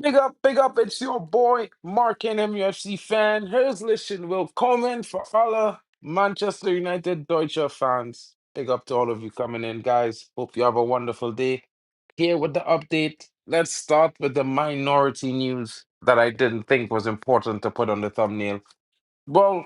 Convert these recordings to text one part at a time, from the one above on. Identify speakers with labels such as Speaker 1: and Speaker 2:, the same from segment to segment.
Speaker 1: Big up, it's your boy, Mark and MUFC fan. Here's Listen willkommen for alle Manchester United Deutsche fans. Big up to all of you coming in, guys. Hope you have a wonderful day. Here with the update. Let's start with the minority news that I didn't think was important to put on the thumbnail. Well,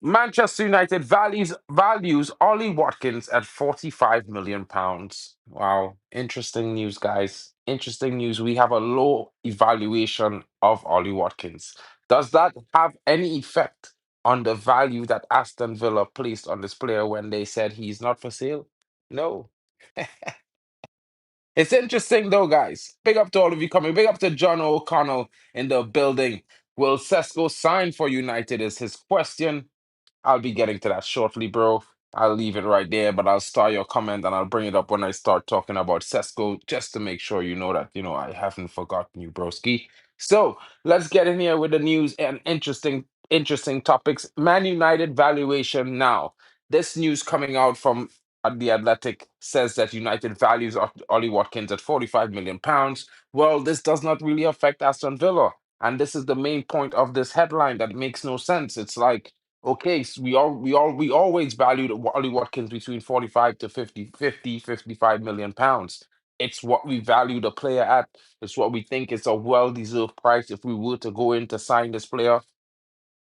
Speaker 1: Manchester United values Ollie Watkins at 45 million pounds. Wow, interesting news, guys. Interesting news. We have a low evaluation of Ollie Watkins. Does that have any effect on the value that Aston Villa placed on this player when they said he's not for sale? No. It's interesting though, guys. Big up to all of you coming. Big up to John O'Connell in the building. Will Sesko sign for United is his question. I'll be getting to that shortly, bro. I'll leave it right there, but I'll start your comment and I'll bring it up when I start talking about Sesko, just to make sure you know that, I haven't forgotten you, broski. So let's get in here with the news and interesting topics. Man United valuation now. This news coming out from The Athletic says that United values Ollie Watkins at 45 million pounds. Well, this does not really affect Aston Villa. And this is the main point of this headline that makes no sense. It's like, okay, so we always valued Ollie Watkins between 45 to 55 million pounds. It's what we value the player at. It's what we think is a well-deserved price if we were to go in to sign this player.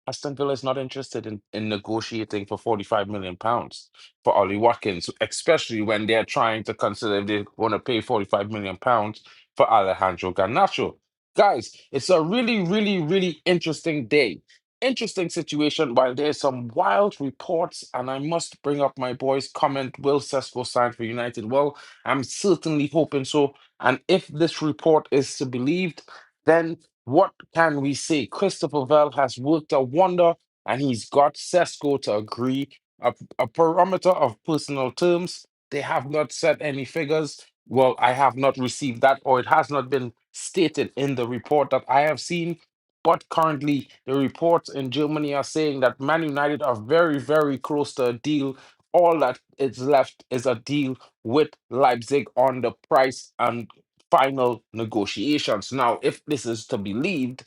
Speaker 1: Aston Villa is not interested in negotiating for 45 million pounds for Ollie Watkins, especially when they're trying to consider if they want to pay 45 million pounds for Alejandro Garnacho. Guys, it's a really, really, really interesting day. Interesting situation while there's some wild reports, and I must bring up my boy's comment. Will Sesko sign for United? Well, I'm certainly hoping so. And if this report is to be believed, then what can we say? Christopher Bell has worked a wonder and he's got Sesko to agree a parameter of personal terms. They have not set any figures. Well, I have not received that, or it has not been stated in the report that I have seen. But currently, the reports in Germany are saying that Man United are very, very close to a deal. All that is left is a deal with Leipzig on the price and final negotiations. Now, if this is to be believed,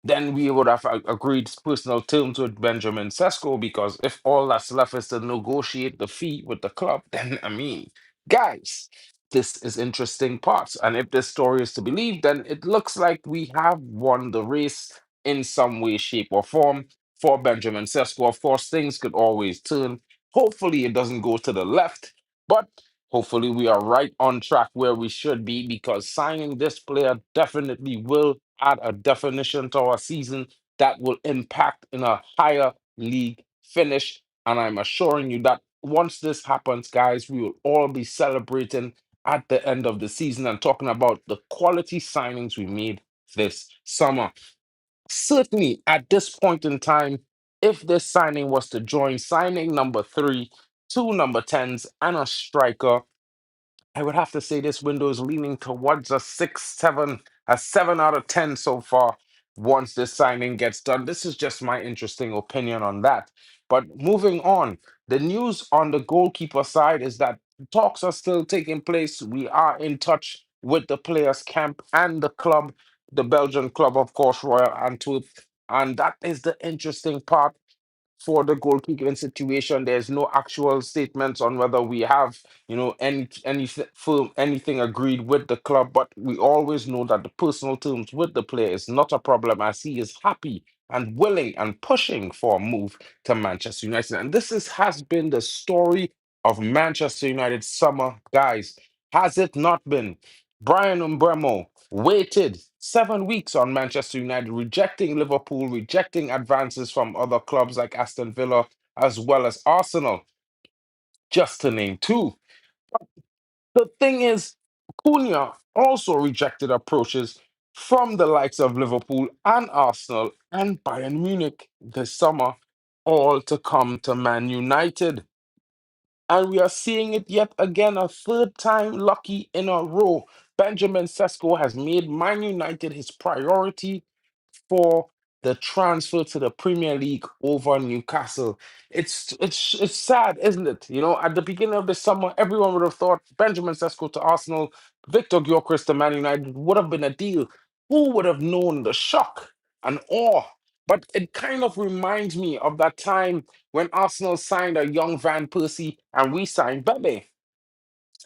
Speaker 1: then we would have agreed personal terms with Benjamin Sesko because if all that's left is to negotiate the fee with the club, then I mean, guys, this is interesting parts. And if this story is to be believed, then it looks like we have won the race in some way, shape, or form for Benjamin Sesko. Of course, things could always turn. Hopefully, it doesn't go to the left, but hopefully, we are right on track where we should be because signing this player definitely will add a definition to our season that will impact in a higher league finish. And I'm assuring you that once this happens, guys, we will all be celebrating at the end of the season and talking about the quality signings we made this summer. Certainly, at this point in time, if this signing was to join signing number three, two number 10s, and a striker, I would have to say this window is leaning towards a 6, 7, a 7 out of 10 so far. Once this signing gets done, this is just my interesting opinion on that. But moving on, the news on the goalkeeper side is that talks are still taking place. We are in touch with the players' camp and the club, the Belgian club, of course, Royal Antwerp. And that is the interesting part for the goalkeeping situation. There's no actual statements on whether we have, anything agreed with the club, but we always know that the personal terms with the player is not a problem as he is happy and willing and pushing for a move to Manchester United. And has been the story of Manchester United summer, guys. Has it not been? Brian Umbremo waited 7 weeks on Manchester United, rejecting Liverpool, rejecting advances from other clubs like Aston Villa as well as Arsenal, just to name two. The thing is, Cunha also rejected approaches from the likes of Liverpool and Arsenal and Bayern Munich this summer, all to come to Man United. And we are seeing it yet again, a third time lucky in a row. Benjamin Sesko has made Man United his priority for the transfer to the Premier League over Newcastle. It's sad, isn't it? You know, at the beginning of the summer, everyone would have thought Benjamin Sesko to Arsenal, Victor Gyökeres to Man United would have been a deal. Who would have known the shock and awe? But it kind of reminds me of that time when Arsenal signed a young Van Persie and we signed Bebe.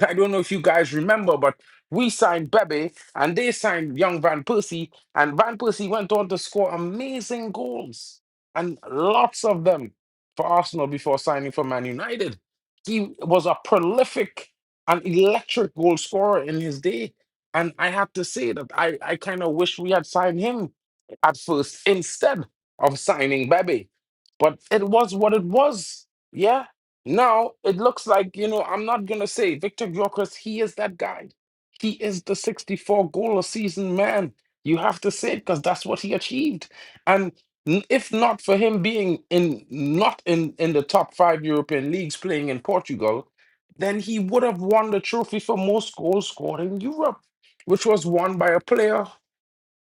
Speaker 1: I don't know if you guys remember, but we signed Bebe and they signed young Van Persie, and Van Persie went on to score amazing goals and lots of them for Arsenal before signing for Man United. He was a prolific and electric goal scorer in his day. And I have to say that I kind of wish we had signed him at first instead of signing Bebe. But it was what it was. Yeah. Now it looks like, I'm not gonna say Victor Gyökeres, he is that guy. He is the 64 goal a season man. You have to say it because that's what he achieved. And if not for him being not in the top five European leagues playing in Portugal, then he would have won the trophy for most goals scored in Europe, which was won by a player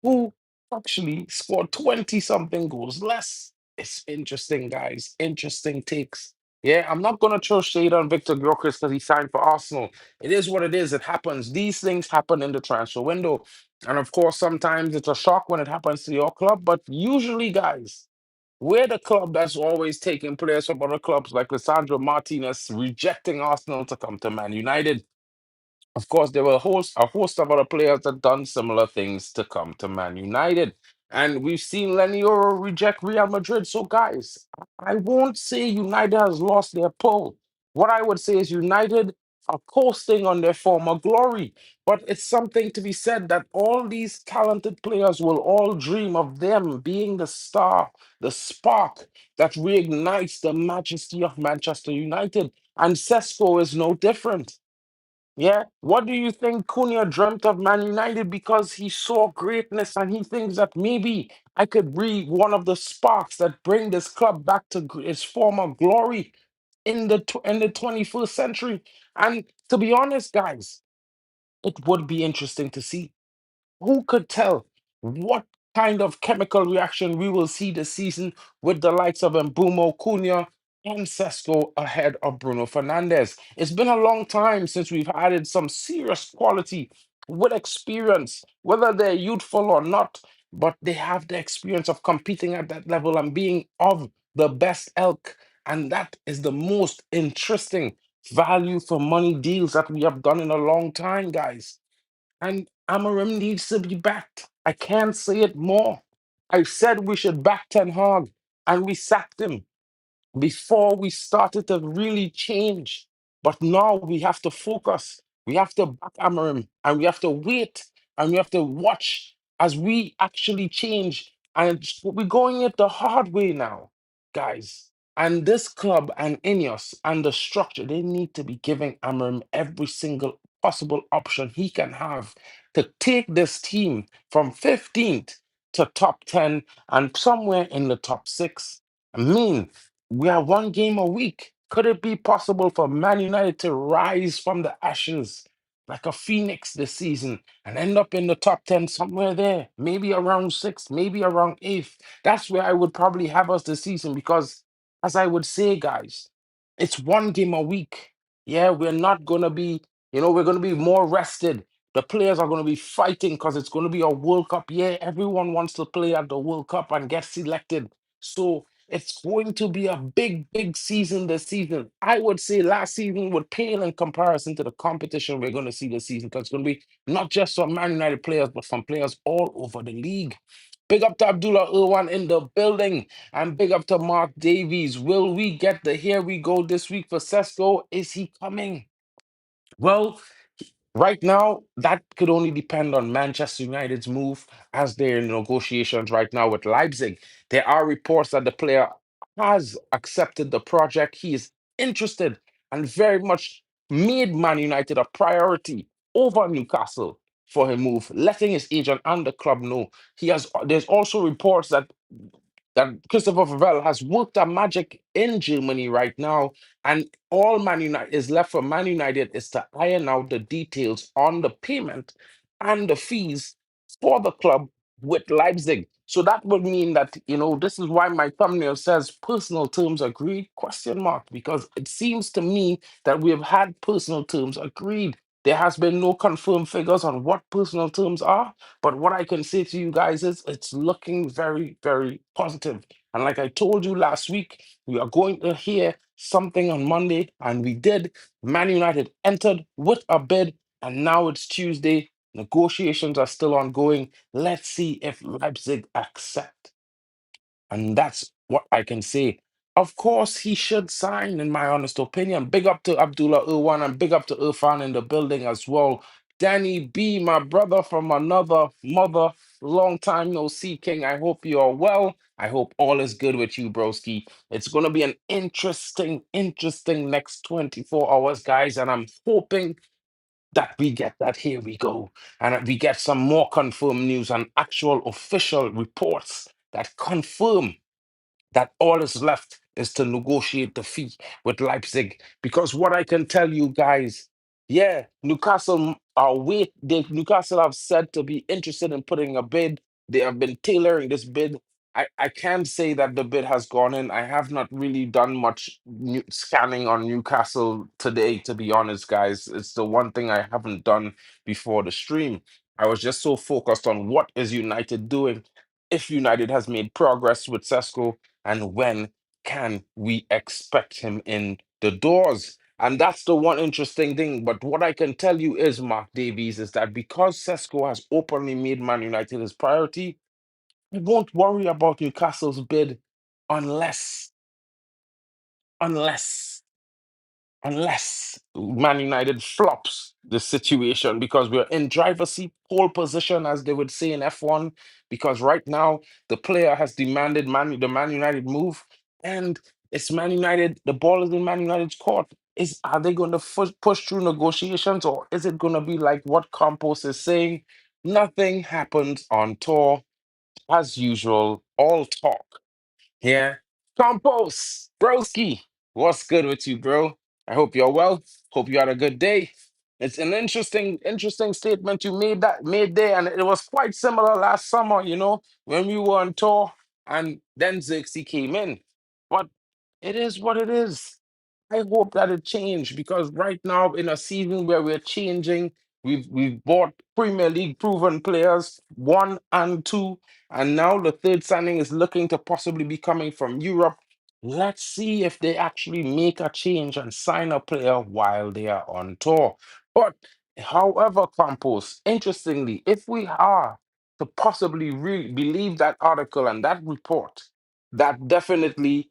Speaker 1: who actually scored 20 something goals less. It's interesting, guys. Interesting takes. Yeah, I'm not going to throw shade on Victor Gyökeres because he signed for Arsenal. It is what it is. It happens. These things happen in the transfer window. And of course, sometimes it's a shock when it happens to your club. But usually, guys, we're the club that's always taking players from other clubs like Lissandro Martinez rejecting Arsenal to come to Man United. Of course, there were a host of other players that done similar things to come to Man United. And we've seen Lenny Yoro reject Real Madrid. So, guys, I won't say United has lost their pull. What I would say is United are coasting on their former glory. But it's something to be said that all these talented players will all dream of them being the star, the spark that reignites the majesty of Manchester United. And Sesko is no different. Yeah. What do you think Cunha dreamt of Man United because he saw greatness and he thinks that maybe I could be one of the sparks that bring this club back to its former glory in the 21st century. And to be honest, guys, it would be interesting to see. Who could tell what kind of chemical reaction we will see this season with the likes of Mbumo, Cunha, and Sesko ahead of Bruno Fernandes? It's been a long time since we've added some serious quality with experience, whether they're youthful or not, but they have the experience of competing at that level and being of the best ilk. And that is the most interesting value for money deals that we have done in a long time, guys. And Amorim needs to be backed. I can't say it more. I said we should back Ten Hag, and we sacked him before we started to really change. But now we have to focus. We have to back Amarim and we have to wait and we have to watch as we actually change. And we're going it the hard way now, guys. And this club and Ineos and the structure, they need to be giving Amarim every single possible option he can have to take this team from 15th to top 10 and somewhere in the top six. I mean, we are one game a week. Could it be possible for Man United to rise from the ashes like a phoenix this season and end up in the top 10 somewhere there? Maybe around sixth, maybe around eighth. That's where I would probably have us this season because, as I would say, guys, it's one game a week. Yeah, we're not going to be, we're going to be more rested. The players are going to be fighting because it's going to be a World Cup year. Everyone wants to play at the World Cup and get selected. So it's going to be a big, big season this season. I would say last season would pale in comparison to the competition we're going to see this season because it's going to be not just from Man United players, but from players all over the league. Big up to Abdullah Irwan in the building and big up to Mark Davies. Will we get the here we go this week for Sesko? Is he coming? Well, right now, that could only depend on Manchester United's move as they're in negotiations right now with Leipzig. There are reports that the player has accepted the project. He is interested and very much made Man United a priority over Newcastle for a move, letting his agent and the club know. There's also reports that Christopher Favell has worked a magic in Germany right now, and all Man United is left for Man United is to iron out the details on the payment and the fees for the club with Leipzig. So that would mean that, this is why my thumbnail says personal terms agreed question mark, because it seems to me that we have had personal terms agreed. There has been no confirmed figures on what personal terms are, but what I can say to you guys is it's looking very, very positive. And like I told you last week, we are going to hear something on Monday, and we did. Man United entered with a bid, and now it's Tuesday. Negotiations are still ongoing. Let's see if Leipzig accept. And that's what I can say. Of course, he should sign, in my honest opinion. Big up to Abdullah Irwan and big up to Irfan in the building as well. Danny B, my brother from another mother. Long time no see, King. I hope you are well. I hope all is good with you, broski. It's going to be an interesting next 24 hours, guys. And I'm hoping that we get that here we go. And that we get some more confirmed news and actual official reports that confirm that all is left is to negotiate the fee with Leipzig. Because what I can tell you guys, yeah, Newcastle are Newcastle have said to be interested in putting a bid. They have been tailoring this bid. I can't say that the bid has gone in. I have not really done much scanning on Newcastle today, to be honest, guys. It's the one thing I haven't done before the stream. I was just so focused on what is United doing, if United has made progress with Sesko, and when can we expect him in the doors? And that's the one interesting thing. But what I can tell you is, Mark Davies, is that because Sesko has openly made Man United his priority, we won't worry about Newcastle's bid unless, unless unless Man United flops the situation, because we're in driver's seat pole position, as they would say in F1. Because right now the player has demanded the Man United move, and it's Man United. The ball is in Man United's court. Are they going to push through negotiations, or is it going to be like what Campos is saying? Nothing happens on tour as usual. All talk. Yeah. Compos, broski, what's good with you, bro? I hope you're well. Hope you had a good day. It's an interesting statement you made there, and it was quite similar last summer, when we were on tour and then Xerxes came in. But it is what it is. I hope that it changed, because right now in a season where we're changing, we've bought Premier League proven players, one and two, and now the third signing is looking to possibly be coming from Europe. Let's see if they actually make a change and sign a player while they are on tour. But however, Campos, interestingly, if we are to possibly believe that article and that report, that definitely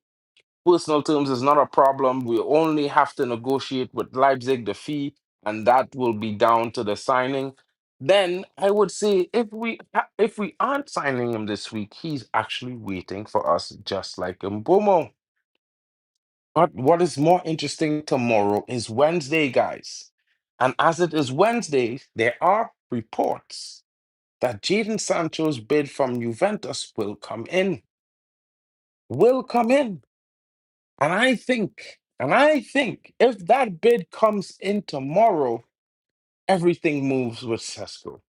Speaker 1: personal terms is not a problem. We only have to negotiate with Leipzig the fee, and that will be down to the signing. Then I would say if we aren't signing him this week, he's actually waiting for us, just like Mbomo. But what is more interesting, tomorrow is Wednesday, guys. And as it is Wednesday, there are reports that Jadon Sancho's bid from Juventus will come in. Will come in. And I think if that bid comes in tomorrow, everything moves with Sesko.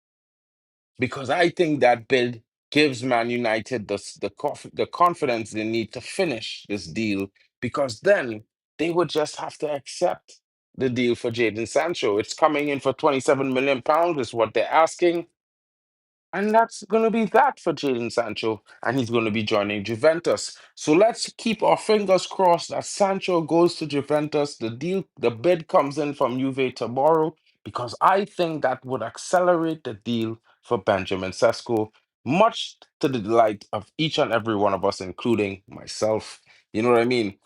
Speaker 1: Because I think that bid gives Man United the confidence they need to finish this deal. Because then they would just have to accept the deal for Jadon Sancho. It's coming in for £27 million, is what they're asking. And that's going to be that for Jadon Sancho. And he's going to be joining Juventus. So let's keep our fingers crossed that Sancho goes to Juventus. The bid comes in from Juve tomorrow, because I think that would accelerate the deal for Benjamin Sesko, much to the delight of each and every one of us, including myself. You know what I mean?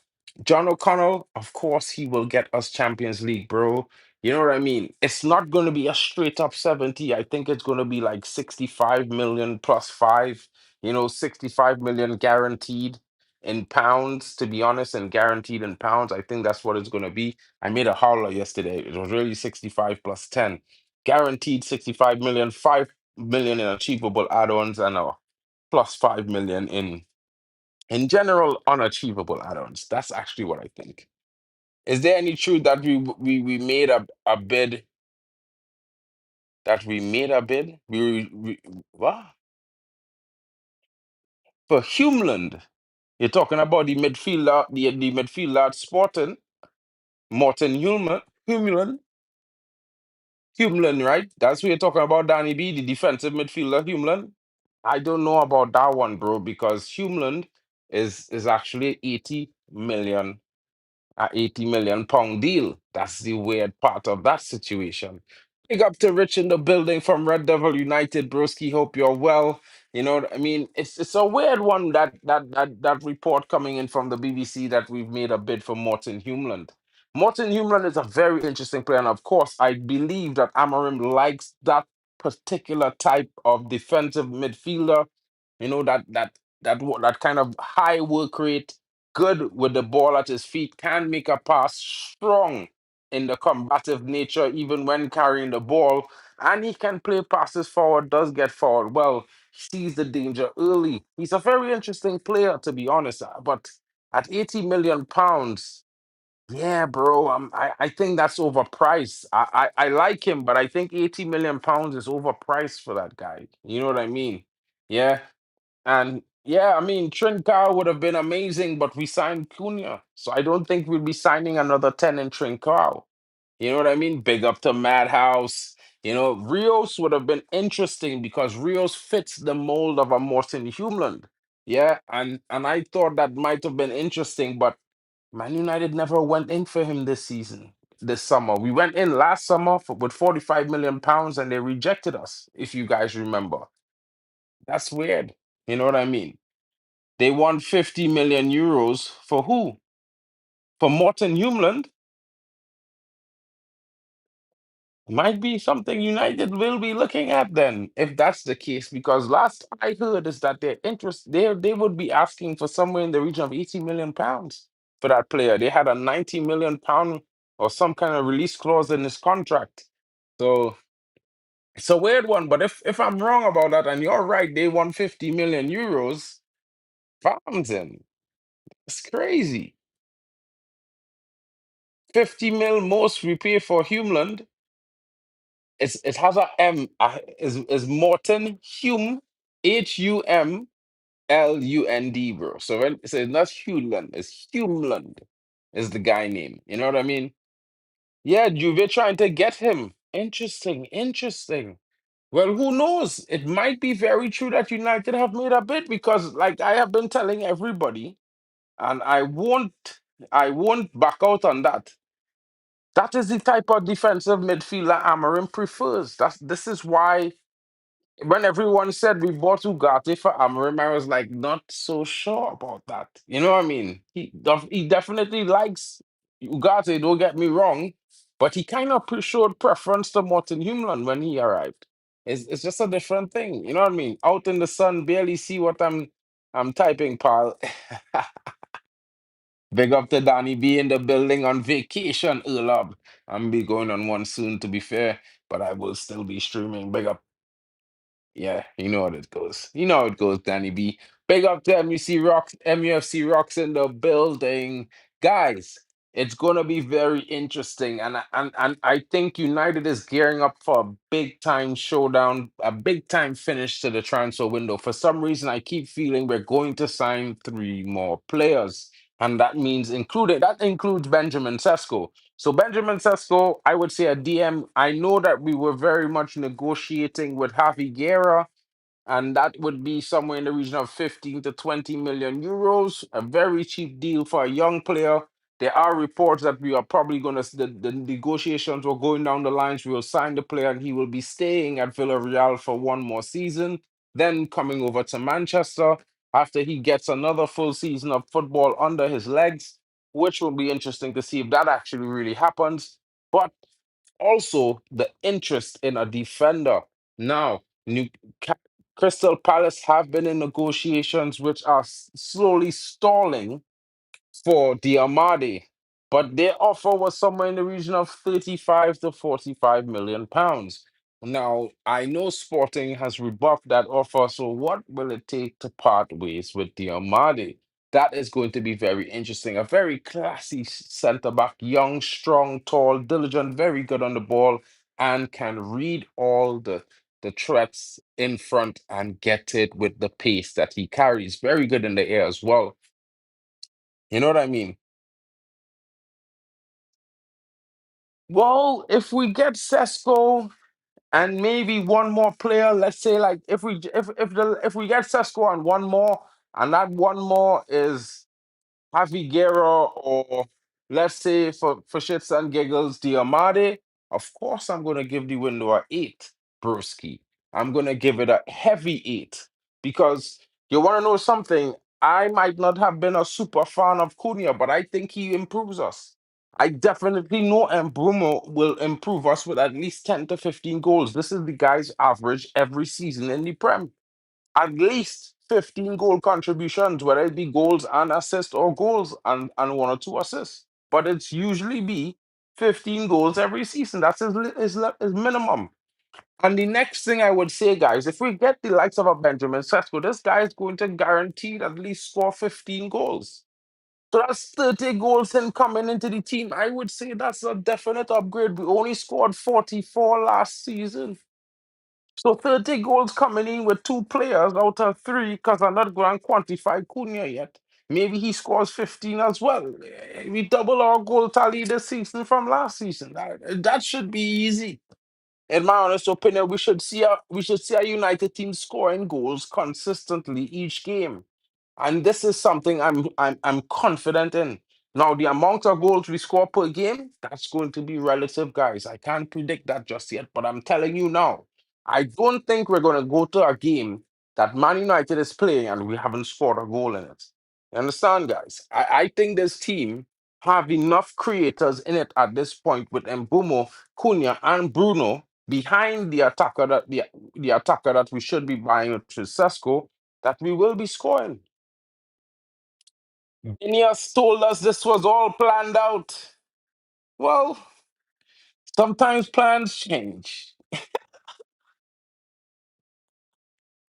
Speaker 1: John O'Connell, of course, he will get us Champions League, bro. You know what I mean? It's not going to be a straight up 70. I think it's going to be like 65 million plus five, 65 million guaranteed in pounds, to be honest, and guaranteed in pounds. I think that's what it's going to be. I made a holler yesterday. It was really 65 plus 10. Guaranteed 65 million, 5 million in achievable add ons, and a plus 5 million in general unachievable add ons. That's actually what I think. Is there any truth that we made a bid, that we made a bid? What? for Humeland. You're talking about the midfielder at Sporting, Morten Humeland, right? That's what you're talking about, Danny B, the defensive midfielder, Humeland. I don't know about that one, bro, because Humeland is actually 80 million pound deal. That's the weird part of that situation. Big up to Rich in the building from Red Devil United, broski. Hope you're well. You know what I mean? It's a weird one that report coming in from the BBC that we've made a bid for Morten Humeland. Morten Humeland is a very interesting player, and of course, I believe that Amorim likes that particular type of defensive midfielder. You know that kind of high work rate, good with the ball at his feet, can make a pass, strong in the combative nature, even when carrying the ball, and he can play passes forward, does get forward well, sees the danger early. He's a very interesting player, to be honest. But at 80 million pounds, yeah, bro, I think that's overpriced. I like him, but I think 80 million pounds is overpriced for that guy. You know what I mean? Yeah. And yeah, I mean, Trincao would have been amazing, but we signed Cunha. So I don't think we'll be signing another 10 in Trincao. You know what I mean? Big up to Madhouse. You know, Rios would have been interesting because Rios fits the mold of a Morton Humeland. Yeah, and I thought that might have been interesting, but Man United never went in for him this season, this summer. We went in last summer with 45 million pounds and they rejected us, if you guys remember. That's weird. You know what I mean? They won 50 million euros for who? For Morten Humeland? Might be something United will be looking at then, if that's the case. Because last I heard is that their interest, they would be asking for somewhere in the region of 80 million pounds for that player. They had a 90 million pound or some kind of release clause in his contract. So it's a weird one. But if I'm wrong about that and you're right, they won 50 million euros, pounds in. It's crazy. 50 mil most we pay for Humeland. It has a M. Is Morton Hume, Humlund, bro. So it's not Humeland, it's Humeland is the guy name. You know what I mean? Yeah, Juve trying to get him. Interesting, interesting. Well, who knows? It might be very true that United have made a bid because, like I have been telling everybody, and I won't back out on that. That is the type of defensive midfielder Amarim prefers. This is why when everyone said we bought Ugarte for Amarim, I was like not so sure about that. You know what I mean? He definitely likes Ugarte, don't get me wrong, but he kind of showed preference to Morten Humeland when he arrived. It's just a different thing. You know what I mean? Out in the sun, barely see what I'm typing, pal. Big up to Danny B in the building on vacation, Urlaub. I'm be going on one soon, to be fair, but I will still be streaming. Big up. Yeah, you know what it goes. You know how it goes, Danny B. Big up to MUFC Rocks in the building. Guys, it's gonna be very interesting. And I think United is gearing up for a big time showdown, a big time finish to the transfer window. For some reason, I keep feeling we're going to sign three more players. And that includes Benjamin Sesko. So Benjamin Sesko, I would say a DM. I know that we were very much negotiating with Javi Guerra, and that would be somewhere in the region of 15 to 20 million euros. A very cheap deal for a young player. There are reports that we are probably going to, the negotiations were going down the lines. We will sign the player and he will be staying at Villarreal for one more season, then coming over to Manchester after he gets another full season of football under his legs, which will be interesting to see if that actually really happens. But also the interest in a defender. Now, Crystal Palace have been in negotiations which are slowly stalling for Diamade, but their offer was somewhere in the region of 35 to 45 million pounds. Now, I know Sporting has rebuffed that offer, so what will it take to part ways with Diamade? That is going to be very interesting. A very classy centre back, young, strong, tall, diligent, very good on the ball, and can read all the the threats in front and get it with the pace that he carries. Very good in the air as well. You know what I mean? Well, if we get Sesko and maybe one more player, let's say like if we get Sesko and one more, and that one more is Javi Guerra, or let's say for shits and giggles, Diamade, of course I'm gonna give the window a eight, Broski. I'm gonna give it a heavy eight because you wanna know something? I might not have been a super fan of Cunha, but I think he improves us. I definitely know Bruno will improve us with at least 10 to 15 goals. This is the guy's average every season in the Prem, at least 15 goal contributions, whether it be goals and assists or goals and one or two assists. But it's usually be 15 goals every season. That's his minimum. And the next thing I would say, guys, if we get the likes of a Benjamin Sesko, this guy is going to guarantee at least score 15 goals. So that's 30 goals in coming into the team. I would say that's a definite upgrade. We only scored 44 last season. So 30 goals coming in with two players out of three, because I'm not going to quantify Cunha yet. Maybe he scores 15 as well. We double our goal tally this season from last season. That should be easy. In my honest opinion, we should see a United team scoring goals consistently each game. And this is something I'm confident in. Now, the amount of goals we score per game, that's going to be relative, guys. I can't predict that just yet, but I'm telling you now, I don't think we're going to go to a game that Man United is playing and we haven't scored a goal in it. You understand, guys? I think this team have enough creators in it at this point with Mbumo, Cunha, and Bruno behind the attacker that we should be buying, which is Sesko, that we will be scoring. Ineos told us this was all planned out. Well, sometimes plans change,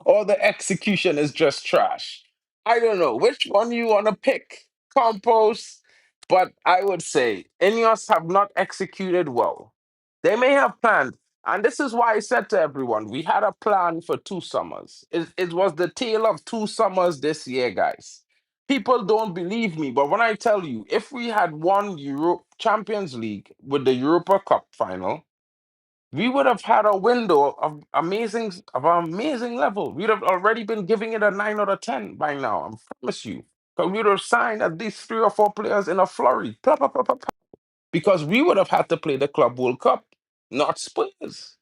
Speaker 1: or the execution is just trash. I don't know which one you want to pick, Compost, but I would say Ineos have not executed well. They may have planned, and this is why I said to everyone, we had a plan for 2 summers. It was the tale of 2 summers this year, guys. People don't believe me, but when I tell you, if we had won Europe Champions League with the Europa Cup final, we would have had a window of amazing level. We'd have already been giving it a 9 out of 10 by now. I promise you. Because we would have signed at least 3 or 4 players in a flurry. Plah, plah, plah, plah, plah. Because we would have had to play the Club World Cup, not Spurs.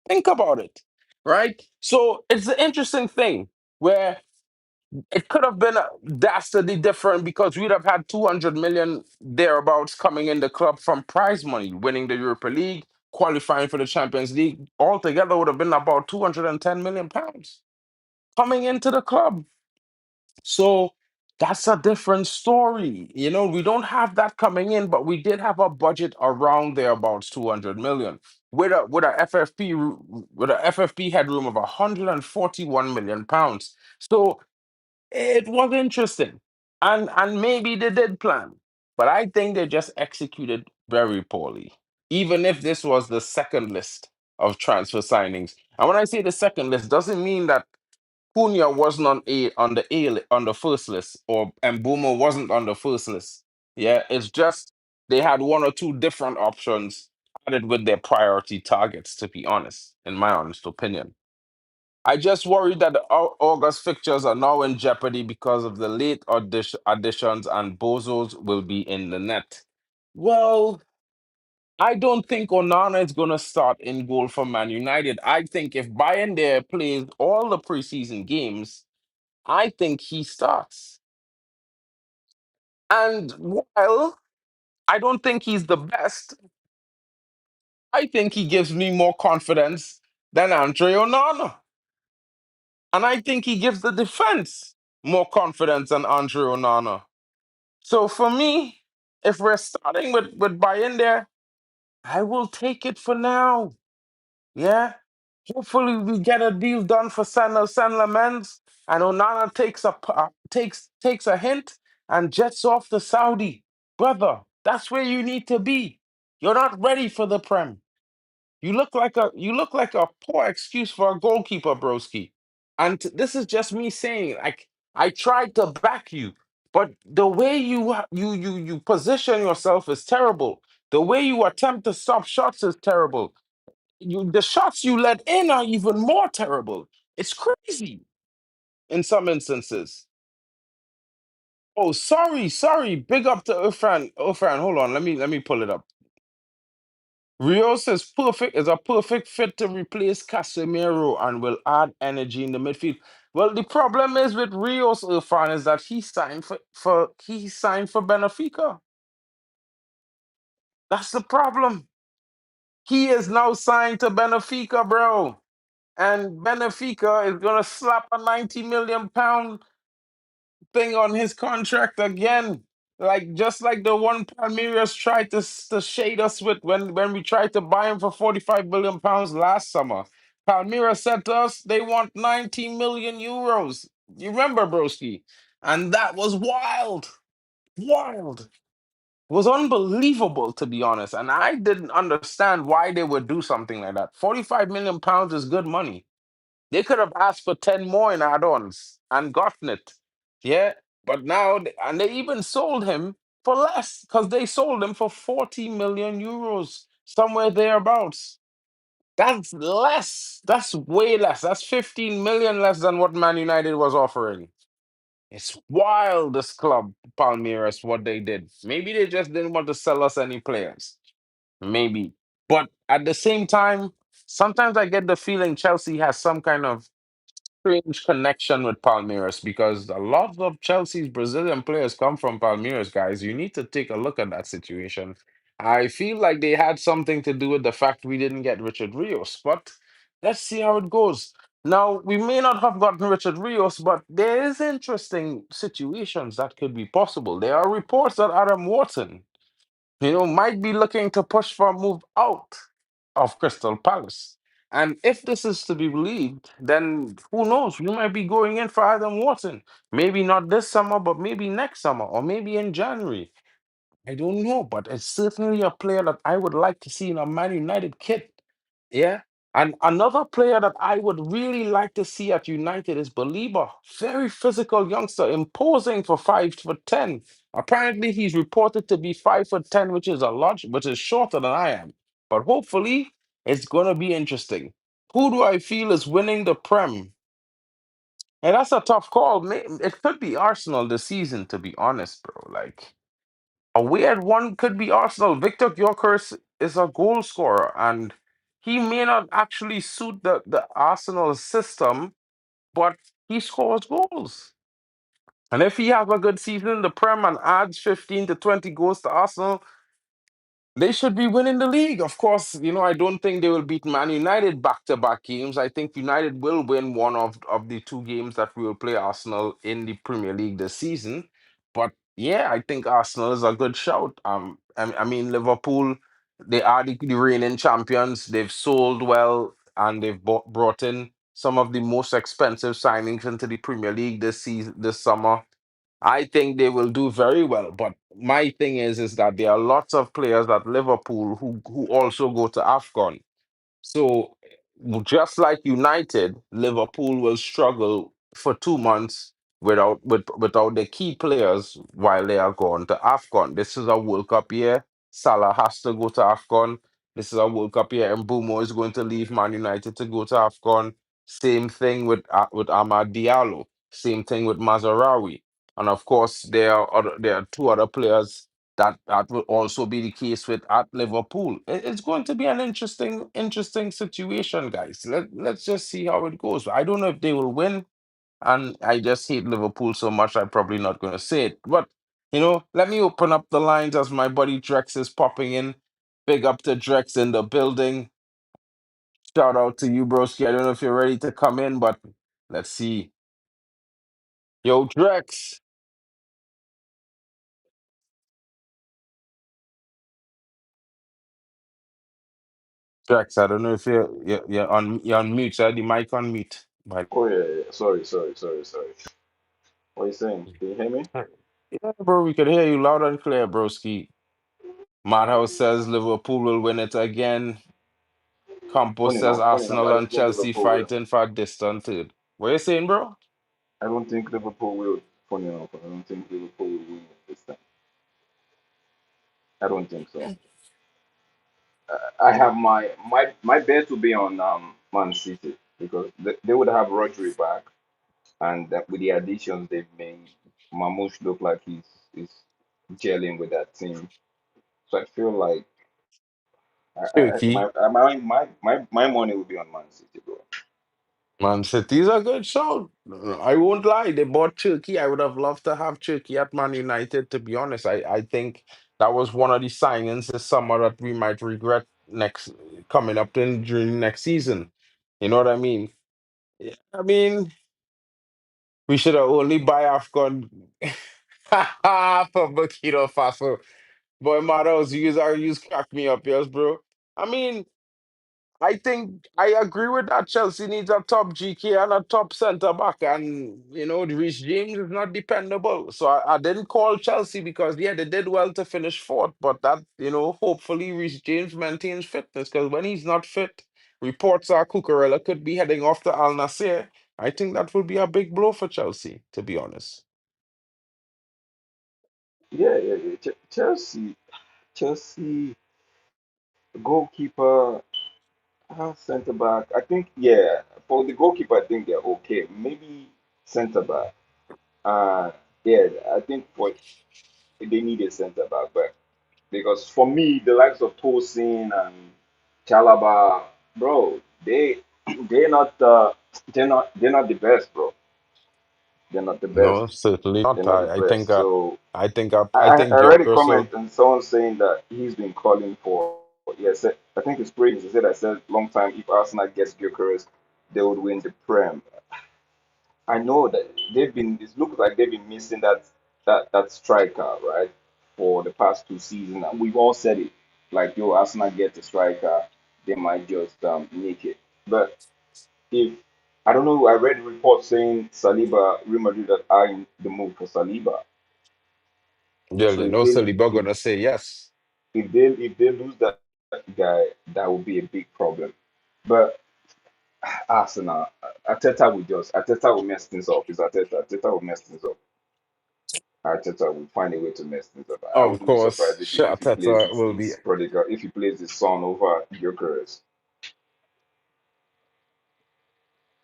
Speaker 1: Think about it. Right? So it's an interesting thing where it could have been dastardly different because we'd have had 200 million thereabouts coming in the club from prize money, winning the Europa League, qualifying for the Champions League. Altogether would have been about 210 million pounds coming into the club. So that's a different story. We don't have that coming in, but we did have a budget around there about 200 million with a FFP headroom of 141 million pounds. So it was interesting. And maybe they did plan. But I think they just executed very poorly. Even if this was the second list of transfer signings. And when I say the second list, doesn't mean that Cunha wasn't on the first list, or Mbuma wasn't on the first list. Yeah, it's just they had one or two different options added with their priority targets, to be honest, in my honest opinion. I just worry that the August fixtures are now in jeopardy because of the late additions, and Bozos will be in the net. Well, I don't think Onana is going to start in goal for Man United. I think if Bayern there plays all the preseason games, I think he starts. And while I don't think he's the best, I think he gives me more confidence than Andre Onana. And I think he gives the defense more confidence than Andre Onana. So for me, if we're starting with Bayern there, I will take it for now. Yeah. Hopefully we get a deal done for San Lamens, and Onana takes a hint and jets off to Saudi. Brother, that's where you need to be. You're not ready for the Prem. You look like a poor excuse for a goalkeeper, broski. And this is just me saying, like, I tried to back you, but the way you position yourself is terrible. The way you attempt to stop shots is terrible. The shots you let in are even more terrible. It's crazy in some instances. Oh, sorry. Big up to Irfan. Irfan, hold on. Let me pull it up. Rios is a perfect fit to replace Casemiro and will add energy in the midfield. Well, the problem is with Rios, Irfan, is that he signed for Benfica. That's the problem. He is now signed to Benfica, bro. And Benfica is gonna slap a 90 million pound thing on his contract again. Like just like the one Palmeiras tried to shade us with when we tried to buy him for 45 million pounds last summer. Palmeiras said to us they want 90 million euros. You remember, Broski? And that was wild. Wild. It was unbelievable, to be honest. And I didn't understand why they would do something like that. 45 million pounds is good money. They could have asked for 10 more in add-ons and gotten it. Yeah. But now, and they even sold him for less because they sold him for 40 million euros, somewhere thereabouts. That's less. That's way less. That's 15 million less than what Man United was offering. It's wild, this club, Palmeiras, what they did. Maybe they just didn't want to sell us any players. Maybe. But at the same time, sometimes I get the feeling Chelsea has some kind of strange connection with Palmeiras because a lot of Chelsea's Brazilian players come from Palmeiras, guys. You need to take a look at that situation. I feel like they had something to do with the fact we didn't get Richard Rios, but let's see how it goes. Now, we may not have gotten Richard Rios, but there is interesting situations that could be possible. There are reports that Adam Wharton might be looking to push for a move out of Crystal Palace. And if this is to be believed, then who knows? We might be going in for Adam Watson. Maybe not this summer, but maybe next summer, or maybe in January. I don't know, but it's certainly a player that I would like to see in a Man United kit. Yeah. And another player that I would really like to see at United is Baliba. Very physical youngster, imposing for 5'10". Apparently, he's reported to be 5'10", which is shorter than I am. But hopefully, it's gonna be interesting. Who do I feel is winning the Prem? And that's a tough call. It could be Arsenal this season, to be honest, bro. Like a weird one could be Arsenal. Victor Gyökeres is a goal scorer, and he may not actually suit the Arsenal system, but he scores goals. And if he has a good season in the Prem and adds 15 to 20 goals to Arsenal, they should be winning the league. Of course, I don't think they will beat Man United back-to-back games. I think United will win one of the two games that we will play Arsenal in the Premier League this season. But yeah, I think Arsenal is a good shout. I mean, Liverpool, they are the reigning champions. They've sold well and they've brought in some of the most expensive signings into the Premier League this summer. I think they will do very well. But my thing is that there are lots of players at Liverpool who also go to AFCON. So just like United, Liverpool will struggle for 2 months without the key players while they are going to AFCON. This is a World Cup year. Salah has to go to AFCON. This is a World Cup year, and Bumo is going to leave Man United to go to AFCON. Same thing with Amad Diallo. Same thing with Mazarawi. And of course, there are two other players that will also be the case with at Liverpool. It's going to be an interesting situation, guys. Let's just see how it goes. I don't know if they will win, and I just hate Liverpool so much. I'm probably not going to say it, but let me open up the lines as my buddy Drex is popping in. Big up to Drex in the building. Shout out to you, broski. I don't know if you're ready to come in, but let's see. Yo, Drex. Drex, I don't know if you're on mute. So the mic on mute. But
Speaker 2: Oh yeah. Sorry. What are you saying? Can you hear me?
Speaker 1: yeah, bro, we could hear you loud and clear, broski. Madhouse says Liverpool will win it again. Campos says
Speaker 2: Funny enough,
Speaker 1: Arsenal
Speaker 2: I don't
Speaker 1: and
Speaker 2: think
Speaker 1: Chelsea
Speaker 2: Liverpool will.
Speaker 1: fighting for a distant third. What you saying, bro?
Speaker 2: I don't think Liverpool will. Funny enough, I don't think Liverpool will win this time. I don't think so. I have my bet will be on Man City because they would have Rodri back, and that with the additions they've made, Mamouche look like he's gelling with that team. So I feel like
Speaker 1: Turkey.
Speaker 2: my money will be on Man City, bro.
Speaker 1: Man City's a good shout. I won't lie. They bought Turkey. I would have loved to have Turkey at Man United, to be honest. I think that was one of the signings this summer that we might regret next coming up in during next season. You know what I mean? Yeah, I mean, we should have only buy AFCON for Burkina Faso. Boy, Matos, you crack me up, yes, bro. I mean, I think I agree with that. Chelsea needs a top GK and a top centre back, and Reece James is not dependable. So I didn't call Chelsea because yeah, they did well to finish fourth, but that hopefully Reece James maintains fitness because when he's not fit, reports are Cucurella could be heading off to Al Nassr. I think that would be a big blow for Chelsea, to be honest.
Speaker 2: Yeah. Chelsea goalkeeper, center back. I think yeah, for the goalkeeper, I think they're okay. Maybe center back. Uh, yeah, I think for they need a center back, but because for me, the likes of Tosin and Chalaba, bro, they're not they're not the best, bro. They're not the best.
Speaker 1: No, certainly
Speaker 2: They're
Speaker 1: not.
Speaker 2: not the
Speaker 1: I think
Speaker 2: best. So
Speaker 1: I
Speaker 2: I
Speaker 1: think
Speaker 2: read a
Speaker 1: Gyökeres
Speaker 2: comment
Speaker 1: will.
Speaker 2: and someone saying that he's been calling for yes, I think it's praise. He said I said long time if Arsenal gets Gyökeres, they would win the Prem. I know that it looks like they've been missing that striker, right? For the past 2 seasons. And we've all said it. Like, yo, Arsenal get a striker, they might just make it. But if I don't know, I read reports saying Saliba, Real Madrid are in the move for Saliba.
Speaker 1: Yeah,
Speaker 2: So
Speaker 1: you know Saliba gonna say yes.
Speaker 2: if they lose that guy, that would be a big problem. But Arsenal, Arteta will mess things up. Is Arteta? Arteta will mess things up. Arteta will find a way to mess things up. I
Speaker 1: Of
Speaker 2: wouldn't be
Speaker 1: course,
Speaker 2: surprised if he plays
Speaker 1: Shatata
Speaker 2: his,
Speaker 1: will be.
Speaker 2: his prodigal, if he plays his son over Gyökeres.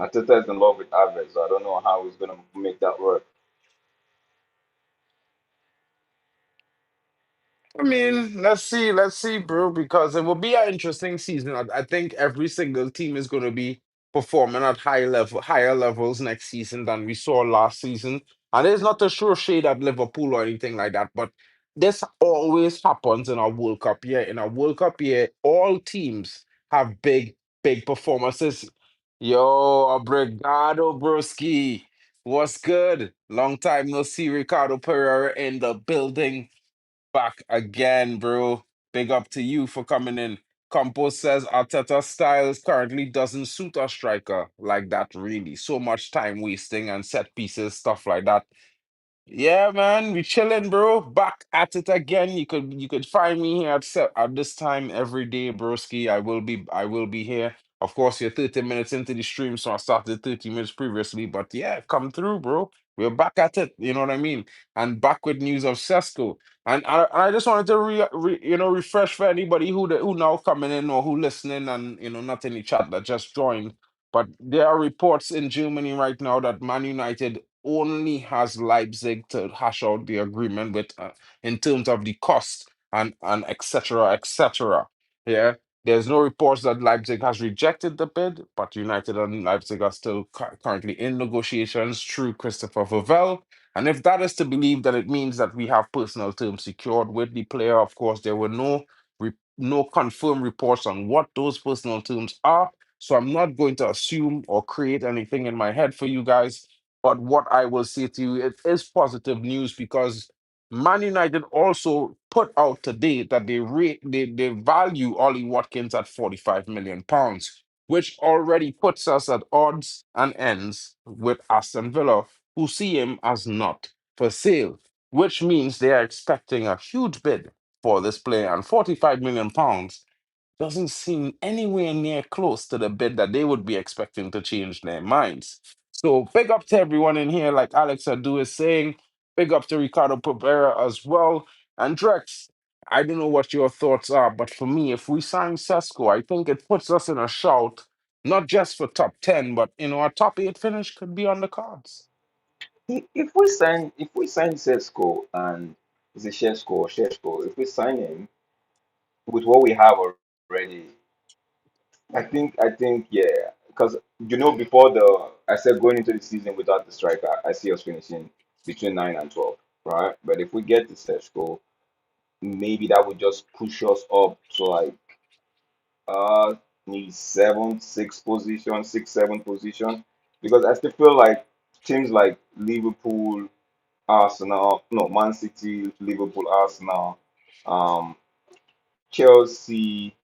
Speaker 2: Arteta is in love with Aves, so I don't know how he's gonna make that work.
Speaker 1: I mean, let's see, bro, because it will be an interesting season. I think every single team is going to be performing at higher levels next season than we saw last season. And it's not a sure shade at Liverpool or anything like that, but this always happens in a World Cup year. In a World Cup year, all teams have big performances. Yo, obrigado, broski. What's good? Long time no see, Ricardo Pereira in the building. Back again, bro. Big up to you for coming in. Campos says Arteta's styles currently doesn't suit a striker like that, really. So much time wasting and set pieces, stuff like that. Yeah, man, we chilling, bro. Back at it again. You could find me here at this time every day, broski. I will be here. Of course, you're 30 minutes into the stream, so I started 30 minutes previously. But yeah, come through, bro. We're back at it. You know what I mean? And back with news of Sesko. And I just wanted to refresh for anybody who now coming in or who listening and not in the chat that just joined. But there are reports in Germany right now that Man United only has Leipzig to hash out the agreement with in terms of the cost and etc. Yeah, there's no reports that Leipzig has rejected the bid, but United and Leipzig are still currently in negotiations through Christopher Vavell. And if that is to believe, then it means that we have personal terms secured with the player. Of course, there were no confirmed reports on what those personal terms are. So I'm not going to assume or create anything in my head for you guys. But what I will say to you, it is positive news because Man United also put out today that they value Ollie Watkins at 45 million pounds, which already puts us at odds and ends with Aston Villa, who see him as not for sale, which means they are expecting a huge bid for this player and 45 million pounds. doesn't seem anywhere near close to the bid that they would be expecting to change their minds. So big up to everyone in here, like Alex Adu is saying. Big up to Ricardo Pereira as well. And Drex, I don't know what your thoughts are, but for me, if we sign Sesko, I think it puts us in a shout, not just for top 10, but a top 8 finish could be on the cards.
Speaker 2: If we sign Sesko and is it Shesko or Sheshko, if we sign him with what we have already, I think yeah, because before I said going into the season without the striker, I see us finishing between 9 and 12, right? But if we get the Sheshko, maybe that would just push us up to like uh maybe seven, six position, 6, 7 position, because I still feel like teams like Liverpool, Arsenal, no, Man City, Liverpool, Arsenal, um, Chelsea.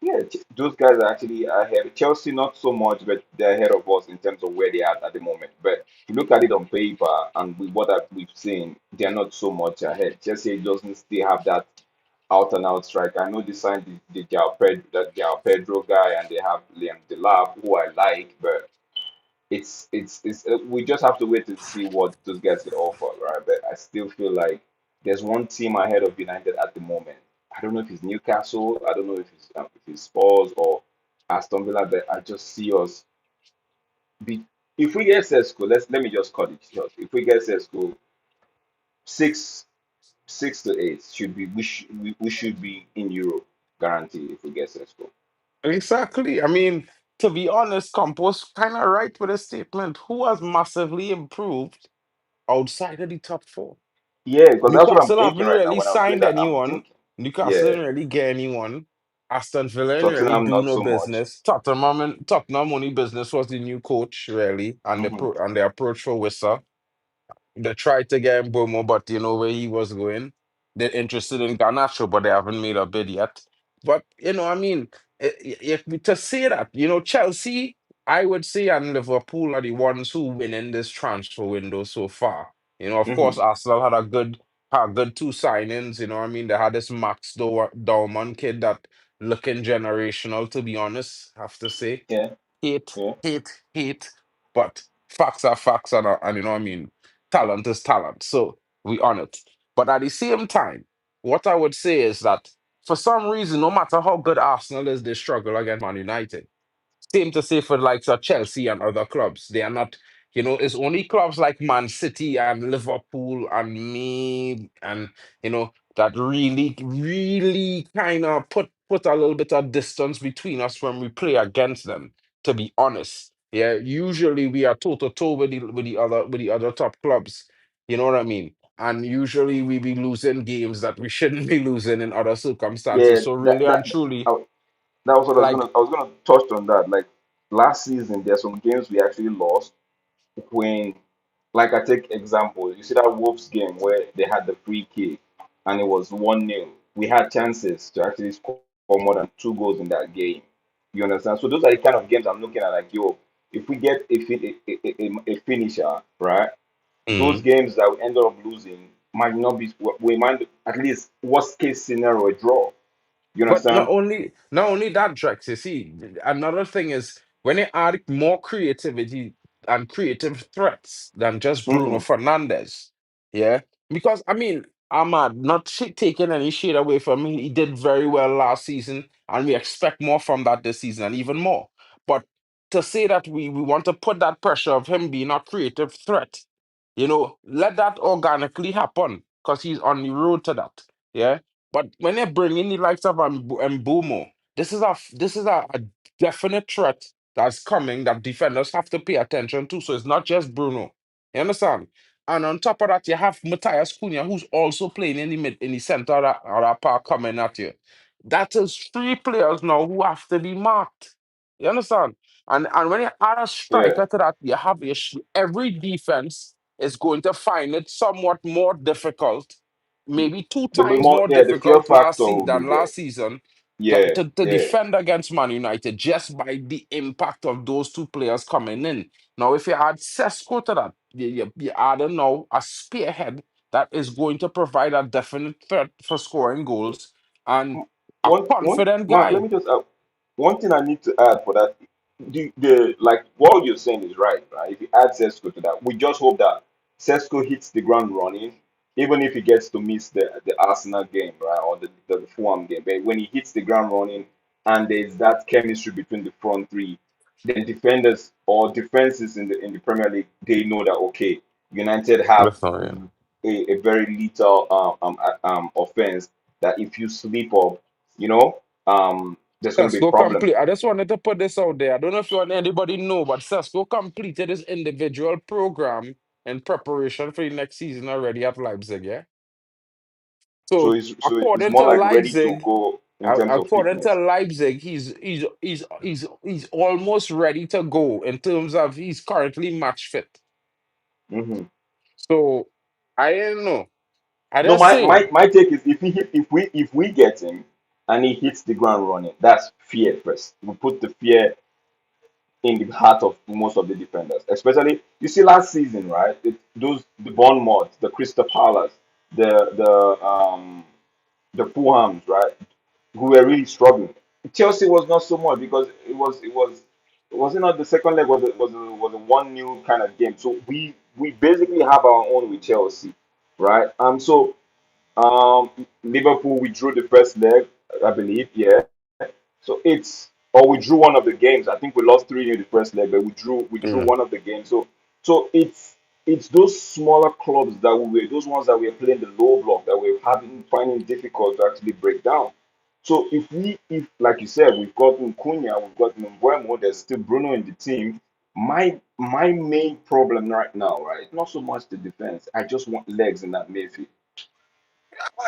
Speaker 2: Yeah, those guys are actually ahead. Chelsea, not so much, but they're ahead of us in terms of where they are at the moment. But if you look at it on paper and with we've seen, they're not so much ahead. Chelsea doesn't still have that out and out striker. I know they signed the João Pedro guy, and they have Liam Delap, who I like, but it's we just have to wait to see what those guys can offer, right? But I still feel like there's one team ahead of United at the moment. I don't know if it's Newcastle, I don't know if it's Spurs or Aston Villa, but I just see us be if we get Sesko, let me just cut it short. If we get Sesko, 6 to 8 should be we should be in Europe guaranteed if we get Sesko.
Speaker 1: Exactly. I mean, to be honest, Campos kind of right with a statement. Who has massively improved outside of the top 4?
Speaker 2: Yeah, because that's what I'm
Speaker 1: Newcastle
Speaker 2: thinking
Speaker 1: haven't
Speaker 2: right now.
Speaker 1: really
Speaker 2: When I was doing
Speaker 1: signed
Speaker 2: that, I'm
Speaker 1: anyone.
Speaker 2: thinking,
Speaker 1: Newcastle
Speaker 2: yeah,
Speaker 1: didn't really get anyone. Aston Villa didn't really
Speaker 2: Tottenham
Speaker 1: do
Speaker 2: not
Speaker 1: no
Speaker 2: so much.
Speaker 1: business. Tottenham only business was the new coach, really, and
Speaker 2: Hmm.
Speaker 1: the approach for Wissa. They tried to get him Bomo, but you know where he was going. They're interested in Garnacho, but they haven't made a bid yet. But I mean, to say that, Chelsea, I would say, and Liverpool are the ones who win in this transfer window so far. Of course,
Speaker 2: Hmm.
Speaker 1: Arsenal had good two signings. I mean, they had this Max Dorman kid that looking generational. To be honest, I have to say,
Speaker 2: Yeah,
Speaker 1: hate,
Speaker 2: yeah,
Speaker 1: hate, hate. But facts are facts, and you know what I mean. Talent is talent, so we on it. But at the same time, what I would say is that for some reason, no matter how good Arsenal is, they struggle against Man United. Same to say for likes of Chelsea and other clubs. They are not, it's only clubs like Man City and Liverpool and me and that really, really kind of put a little bit of distance between us when we play against them, to be honest. Yeah, usually we are toe to toe with the other top clubs. You know what I mean? And usually we be losing games that we shouldn't be losing in other
Speaker 2: yeah.
Speaker 1: circumstances. So
Speaker 2: That
Speaker 1: really and
Speaker 2: that
Speaker 1: truly,
Speaker 2: I, that was what
Speaker 1: like
Speaker 2: I was gonna touch on that. Like last season, there's some games we actually lost when, like I take example, you see that Wolves game where they had the free kick and it was 1-0. We had chances to actually score more than 2 goals in that game. You understand? So those are the kind of games I'm looking at. Like, yo, if we get a finisher, right? Those
Speaker 1: mhm.
Speaker 2: games that we ended up losing might not be. We might at least worst case scenario a draw. You
Speaker 1: But not
Speaker 2: understand?
Speaker 1: only not only that, Drex, you see, another thing is when they add more creativity and creative threats than just Bruno
Speaker 2: Hmm.
Speaker 1: Fernandez. Yeah. Because I mean, Ahmad, not taking any shade away from him, he did very well last season, and we expect more from that this season and even more. But to say that we want to put that pressure of him being a creative threat, let that organically happen because he's on the road to that. Yeah. But when they bring in the likes of Mbumo, this is a definite threat that's coming that defenders have to pay attention to. So it's not just Bruno. You understand? And on top of that, you have Matthias Cunha, who's also playing in the in the center of that park coming at you. That is three players now who have to be marked. You understand? And when you add a
Speaker 2: Yeah.
Speaker 1: striker to that, you have every defense is going to find it somewhat more difficult, maybe two
Speaker 2: There'll be
Speaker 1: times
Speaker 2: more.
Speaker 1: more
Speaker 2: Yeah, the fear
Speaker 1: difficult
Speaker 2: factor will be
Speaker 1: than
Speaker 2: there.
Speaker 1: last season
Speaker 2: Yeah,
Speaker 1: to
Speaker 2: yeah,
Speaker 1: defend against Man United just by the impact of those two players coming in. Now, if you add Sesko to that, you add now a spearhead that is going to provide a definite threat for scoring goals. And A
Speaker 2: one
Speaker 1: confident
Speaker 2: Mark, let
Speaker 1: guy.
Speaker 2: me just one thing I need to add for that. The like what you're saying is right, right? If you add Sesko to that, we just hope that Sesko hits the ground running, even if he gets to miss the Arsenal game, right, or the Fulham game. But when he hits the ground running and there's that chemistry between the front three, then defenders or defenses in the Premier League, they know that okay, United have
Speaker 1: Listen, yeah.
Speaker 2: a very little offense that if you sleep up, you know, there's going to be a
Speaker 1: Sesko
Speaker 2: problem.
Speaker 1: complete. I just wanted to put this out there. I don't know if you want anybody know, but Sesko completed his individual program in preparation for the next season already at Leipzig. Yeah.
Speaker 2: So
Speaker 1: So
Speaker 2: it's
Speaker 1: according
Speaker 2: more
Speaker 1: to
Speaker 2: like ready to
Speaker 1: Leipzig,
Speaker 2: go in terms of
Speaker 1: according to
Speaker 2: fitness.
Speaker 1: Leipzig, he's almost ready to go in terms of he's currently match fit.
Speaker 2: Hmm.
Speaker 1: So I don't know. I
Speaker 2: No,
Speaker 1: just say
Speaker 2: my take is if we get him and he hits the ground running, that's fear first. We put the fear in the heart of most of the defenders, especially you see last season, right? Those the Bournemouth, the Crystal Palace, the the Fulhams, right? Who were really struggling. Chelsea was not so much because it was it not the second leg was a 1-0 kind of game. So we basically have our own with Chelsea, right? So Liverpool we drew the first leg, I believe, yeah. So it's or we drew one of the games. I think we lost 3 in the first leg, but we drew
Speaker 1: mm,
Speaker 2: one of the games. So it's those smaller clubs that we were those ones that we were playing the low block that we're having finding difficult to actually break down. So if like you said, we've got Cunha, we've got Mbeumo, there's still Bruno in the team. My main problem right now, right, not so much the defense. I just want legs in that midfield.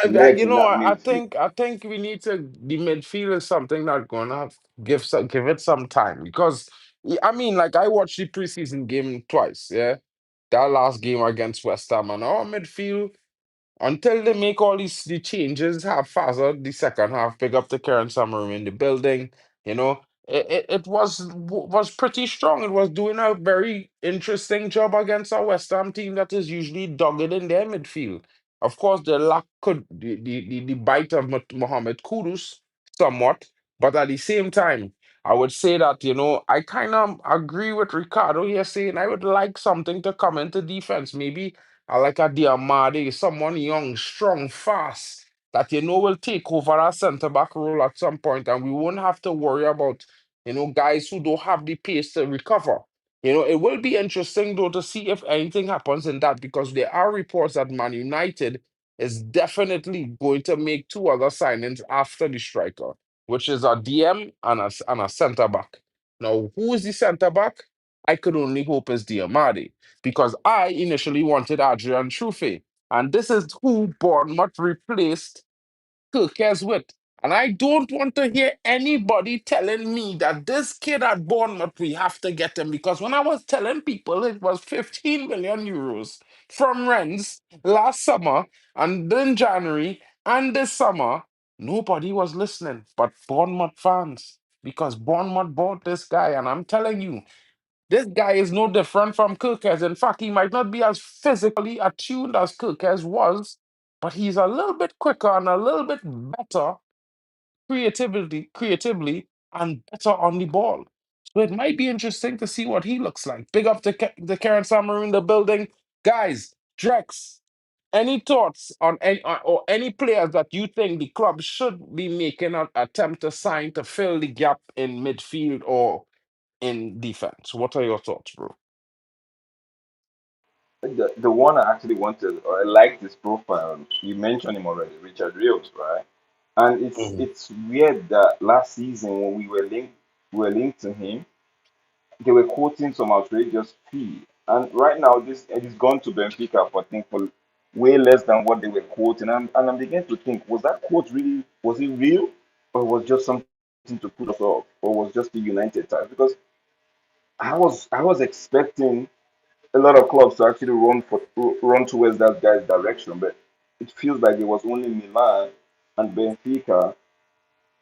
Speaker 2: Legs
Speaker 1: you
Speaker 2: in
Speaker 1: know,
Speaker 2: that
Speaker 1: I
Speaker 2: midfield.
Speaker 1: think I think we need to the midfield is something that's gonna have give it some time because I mean, like I watched the preseason game twice. Yeah, that last game against West Ham and our midfield. Until they make all the changes, have Faza the second half, pick up the current summer in the building, you know, it was pretty strong. It was doing a very interesting job against a West Ham team that is usually dogged in their midfield. Of course, the lack could the bite of Mohamed Kudus somewhat, but at the same time, I would say that, I kind of agree with Ricardo here saying I would like something to come into defense. Maybe I like a Diamade, someone young, strong, fast, that will take over our centre back role at some point, and we won't have to worry about, guys who don't have the pace to recover. It will be interesting though to see if anything happens in that because there are reports that Man United is definitely going to make two other signings after the striker, which is a DM and a centre back. Now, who is the centre back? I could only hope is Diamade because I initially wanted Adrian Trufe, and this is who Bournemouth replaced Kirkes with. And I don't want to hear anybody telling me that this kid at Bournemouth, we have to get him. Because when I was telling people it was 15 million euros from Rennes last summer and then January and this summer, nobody was listening but Bournemouth fans. Because Bournemouth bought this guy. And I'm telling you, this guy is no different from Kirkes. In fact, he might not be as physically attuned as Kirkes was, but he's a little bit quicker and a little bit better creatively and better on the ball. So it might be interesting to see what he looks like. Big up the Karen Summer in the building. Guys, Drex, any thoughts on any or any players that you think the club should be making an attempt to sign to fill the gap in midfield or in defense? What are your thoughts, bro?
Speaker 2: The one I actually wanted, or I liked his profile. You mentioned him already, Richard Rios, right? And
Speaker 1: Mhm.
Speaker 2: it's weird that last season when we were linked to him, they were quoting some outrageous fee, and right now this and he's gone to Benfica for I think for way less than what they were quoting, and I'm beginning to think, was it real, or was just something to put us off, or was just the United type? Because I was expecting a lot of clubs to actually run towards that guy's direction, but it feels like it was only Milan and Benfica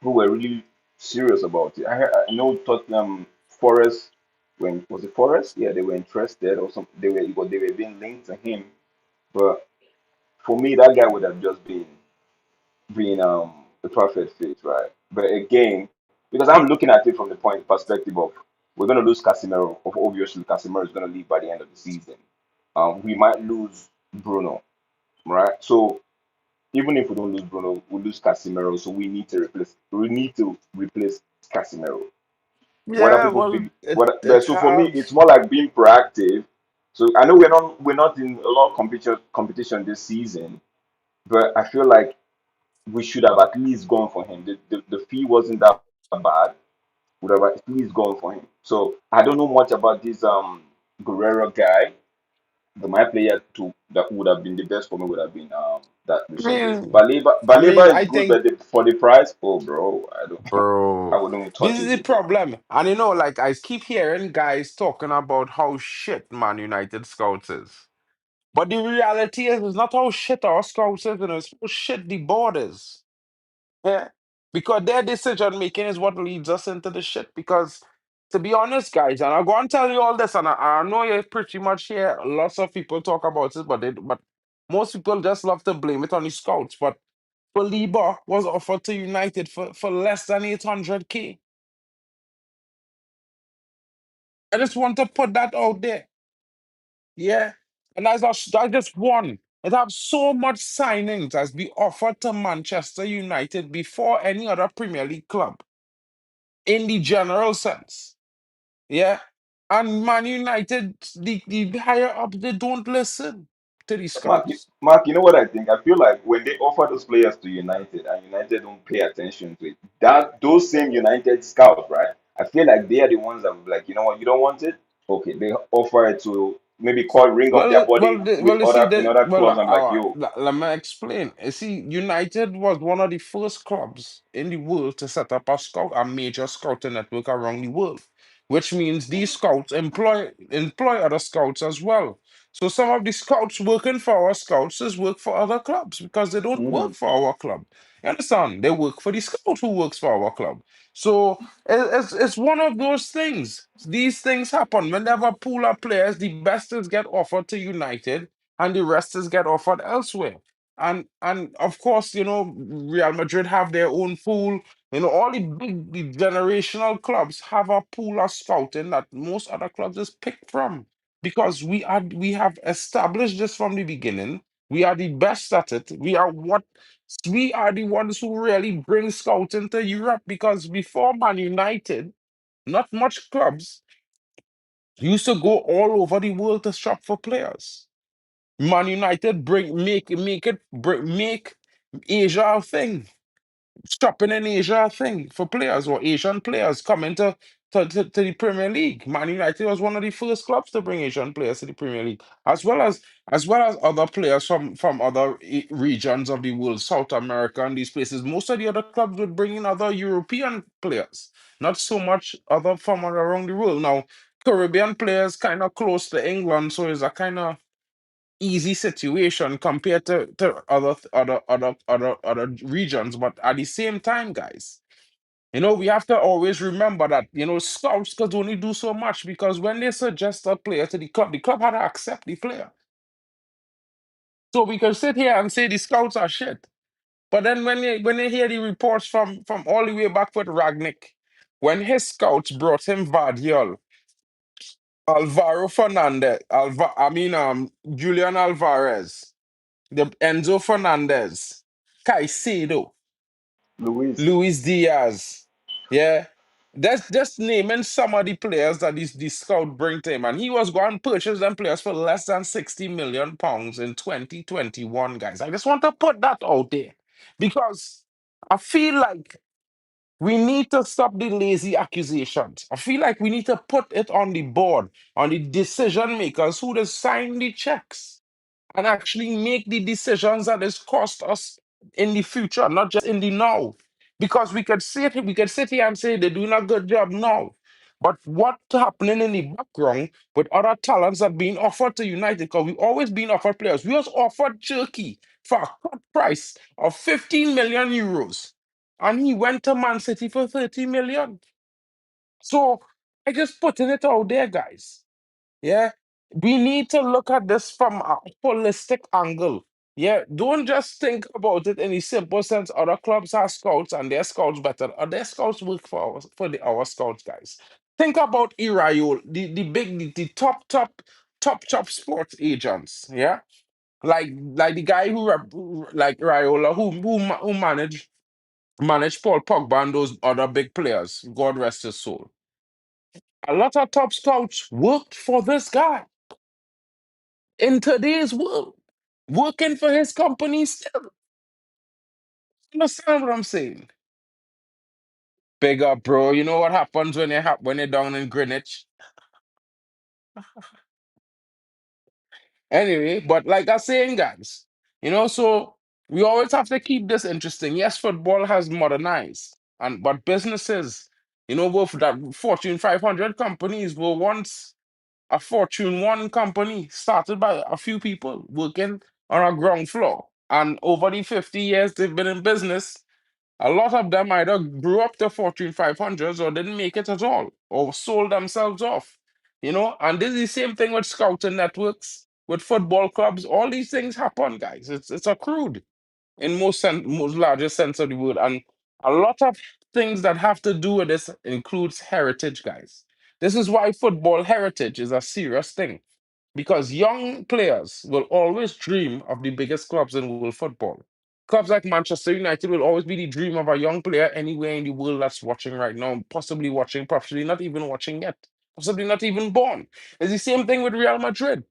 Speaker 2: who were really serious about it. I know Tottenham, Forest, when was it Forest? Yeah, they were interested or something. They were being linked to him, but for me, that guy would have just been the perfect fit, right? But again, because I'm looking at it from the point perspective of we're going to lose Casemiro. Obviously, Casemiro is going to leave by the end of the season. We might lose Bruno, right? So even if we don't lose Bruno, we lose Casemiro. So we need to replace. We need to replace Casemiro. What are
Speaker 1: Yeah,
Speaker 2: people
Speaker 1: well,
Speaker 2: big?
Speaker 1: it
Speaker 2: What? But
Speaker 1: it
Speaker 2: so for me,
Speaker 1: have.
Speaker 2: it's more like being proactive. So I know we're not in a lot of competition this season, but I feel like we should have at least gone for him. The fee wasn't that bad. Would have at least gone for him. So I don't know much about this Guerrero guy. My player to that would have been the best for me would have been that
Speaker 1: I
Speaker 2: Luis Enrique.
Speaker 1: mean,
Speaker 2: Baleba
Speaker 1: I mean,
Speaker 2: Baleba is
Speaker 1: I
Speaker 2: good,
Speaker 1: think,
Speaker 2: but for the price, oh bro, I don't I
Speaker 1: bro,
Speaker 2: wouldn't
Speaker 1: this
Speaker 2: touch
Speaker 1: is
Speaker 2: it
Speaker 1: the
Speaker 2: even.
Speaker 1: problem. And like I keep hearing guys talking about how shit Man United scouts is. But the reality is, it's not how shit our scouts is, it's how shit the board is. Yeah. Because their decision making is what leads us into the shit. Because to be honest, guys, and I'll go and tell you all this, and I know you pretty much hear lots of people talk about it, but most people just love to blame it on the scouts. But Saliba was offered to United for less than 800K. I just want to put that out there. Yeah. And that's just one. It have so much signings as be offered to Manchester United before any other Premier League club in the general sense. Yeah. And Man United, the higher up, they don't listen to the scouts.
Speaker 2: Mark, you know what I think? I feel like when they offer those players to United and United don't pay attention to it, that those same United scouts, right? I feel like they are the ones that will be like, you know what, you don't want it? Okay, they offer it to maybe call ring up their body with
Speaker 1: You see,
Speaker 2: in other clubs. I'm like, yo,
Speaker 1: let me explain. You see, United was one of the first clubs in the world to set up a major scouting network around the world, which means these scouts employ other scouts as well. So some of the scouts working for our scouts is work for other clubs because they don't
Speaker 2: hmm
Speaker 1: work for our club. You understand? They work for the scout who works for our club. So it's one of those things. These things happen. Whenever pool of players, the best is get offered to United and the rest is get offered elsewhere. And of course, Real Madrid have their own pool. All the generational clubs have a pool of scouting that most other clubs is picked from. Because we have established this from the beginning. We are the best at it. We are the ones who really bring scouting to Europe because before Man United, not much clubs used to go all over the world to shop for players. Man United make Asia a thing. Shopping in Asia a thing for players or Asian players coming to the Premier League. Man United was one of the first clubs to bring Asian players to the Premier League, as well as other players from other regions of the world, South America and these places. Most of the other clubs would bring in other European players, not so much other from around the world. Now, Caribbean players kind of close to England, so it's a kind of easy situation compared to other regions. But at the same time, guys, we have to always remember that scouts could only do so much because when they suggest a player to the club had to accept the player. So we can sit here and say the scouts are shit. But then when you hear the reports from all the way back with Ragnick, when his scouts brought him Vardiol, Alvaro Fernandez, Julian Alvarez, the Enzo Fernandez, Caicedo,
Speaker 2: Luis,
Speaker 1: Luis Diaz. Yeah. That's just naming some of the players that the scout bring to him. And he was going to purchase them players for less than £60 million in 2021, guys. I just want to put that out there. Because I feel like we need to stop the lazy accusations. I feel like we need to put it on the board, on the decision makers who just sign the checks and actually make the decisions that is cost us in the future, not just in the now. Because we could sit here and say they're doing a good job now. But what's happening in the background with other talents that being offered to United? Because we've always been offered players. We was offered Turkey for a cut price of 15 million euros. And he went to Man City for 30 million. So I just putting it out there, guys. Yeah. We need to look at this from a holistic angle. Yeah, don't just think about it in the simple sense. Other clubs have scouts and their scouts better. Or their scouts work for our scouts, guys. Think about Iraol, the top sports agents. Yeah, like the guy like Raiola who manage Paul Pogba and those other big players. God rest his soul. A lot of top scouts worked for this guy in today's world, working for his company still. Understand what I'm saying? Big up, bro. You know what happens when when you're down in Greenwich? Anyway, but like I saying, guys, so we always have to keep this interesting. Yes, football has modernized, and but businesses, both that Fortune 500 companies were once a Fortune 1 company started by a few people working on a ground floor. And over the 50 years they've been in business, a lot of them either grew up to Fortune 500s or didn't make it at all or sold themselves off. And this is the same thing with scouting networks, with football clubs. All these things happen, guys. It's accrued in most largest sense of the word. And a lot of things that have to do with this includes heritage, guys. This is why football heritage is a serious thing. Because young players will always dream of the biggest clubs in world football. Clubs like Manchester United will always be the dream of a young player anywhere in the world that's watching right now, possibly watching, possibly not even watching yet, possibly not even born. It's the same thing with Real Madrid.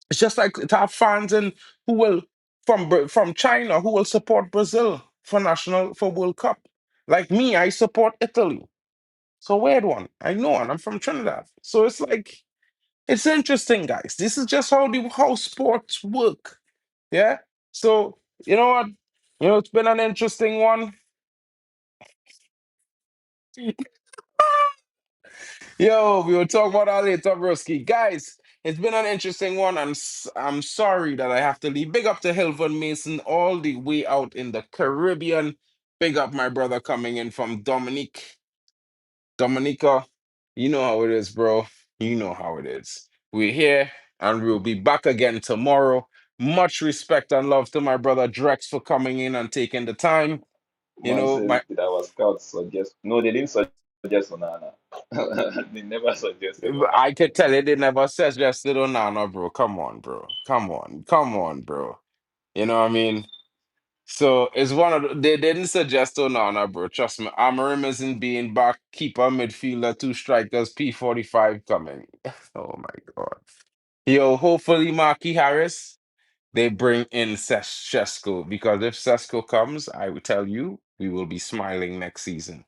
Speaker 1: It's just like to have fans and who will from China who will support Brazil for World Cup. Like me, I support Italy. So weird one. I know, and I'm from Trinidad. So it's interesting, guys. This is just how sports work. Yeah. So you know what? It's been an interesting one. Yo, we will talk about that later, broski. Guys, it's been an interesting one. I'm sorry that I have to leave. Big up to Hilton Mason, all the way out in the Caribbean. Big up my brother coming in from Dominica. You know how it is, bro. You know how it is. We're here and we'll be back again tomorrow. Much respect and love to my brother Drex for coming in and taking the time.
Speaker 2: Man says
Speaker 1: My
Speaker 2: that our scouts suggest. No, they didn't suggest Onana. They never suggested Onana.
Speaker 1: I could tell it they never suggested Onana, bro. Come on, bro. Come on. Come on, bro. You know what I mean? So it's they didn't suggest Onana, bro. Trust me. Amorim isn't being back. Keeper, midfielder, two strikers, P45 coming. Oh my god. Yo, hopefully Marky Harris, they bring in Sesko because if Sesko comes, I will tell you, we will be smiling next season.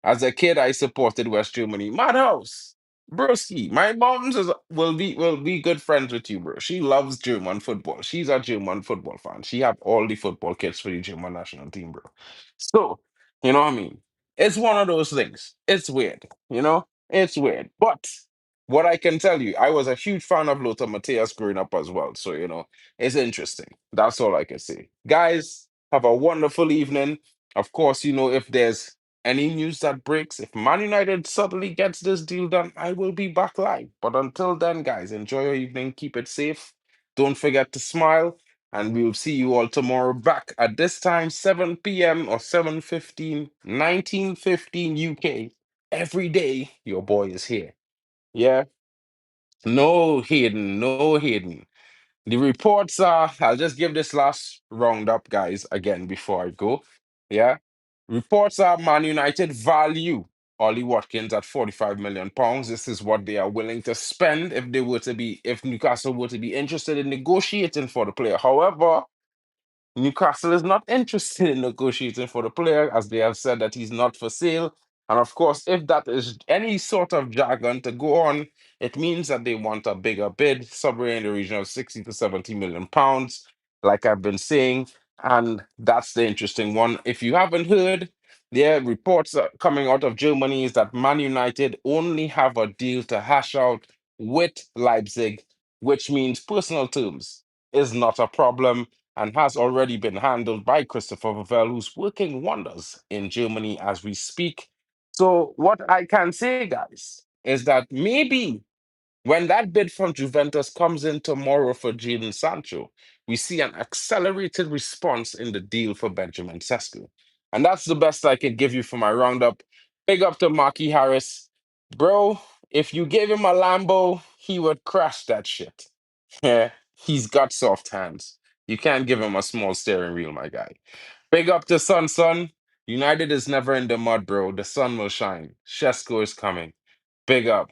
Speaker 1: As a kid, I supported West Germany. Madhouse, broski. My mom's will be good friends with you, bro. She loves German football. She's a German football fan. She have all the football kits for the German national team, bro. So, you know what I mean? It's one of those things. It's weird, It's weird. But what I can tell you, I was a huge fan of Lothar Matthäus growing up as well. So, it's interesting. That's all I can say. Guys, have a wonderful evening. Of course, if there's any news that breaks, if Man United suddenly gets this deal done, I will be back live. But until then, guys, enjoy your evening. Keep it safe. Don't forget to smile. And we'll see you all tomorrow back at this time, 7 p.m. or 7:15, 19:15 UK. Every day, your boy is here. Yeah. No hidden, no hidden. The reports are, I'll just give this last roundup, guys, again before I go. Yeah. Reports are Man United value Ollie Watkins at £45 million. This is what they are willing to spend if Newcastle were to be interested in negotiating for the player. However, Newcastle is not interested in negotiating for the player, as they have said that he's not for sale. And of course, if that is any sort of jargon to go on, it means that they want a bigger bid, somewhere in the region of 60 to 70 million pounds, like I've been saying. And that's the interesting one. If you haven't heard, there reports coming out of Germany is that Man United only have a deal to hash out with Leipzig, which means personal terms is not a problem and has already been handled by Christopher Vavell, who's working wonders in Germany as we speak. So, what I can say, guys, is that maybe when that bid from Juventus comes in tomorrow for Jadon Sancho, we see an accelerated response in the deal for Benjamin Sesko. And that's the best I can give you for my roundup. Big up to Marky Harris. Bro, if you gave him a Lambo, he would crash that shit. Yeah, he's got soft hands. You can't give him a small steering wheel, my guy. Big up to Son. United is never in the mud, bro. The sun will shine. Shesko is coming. Big up.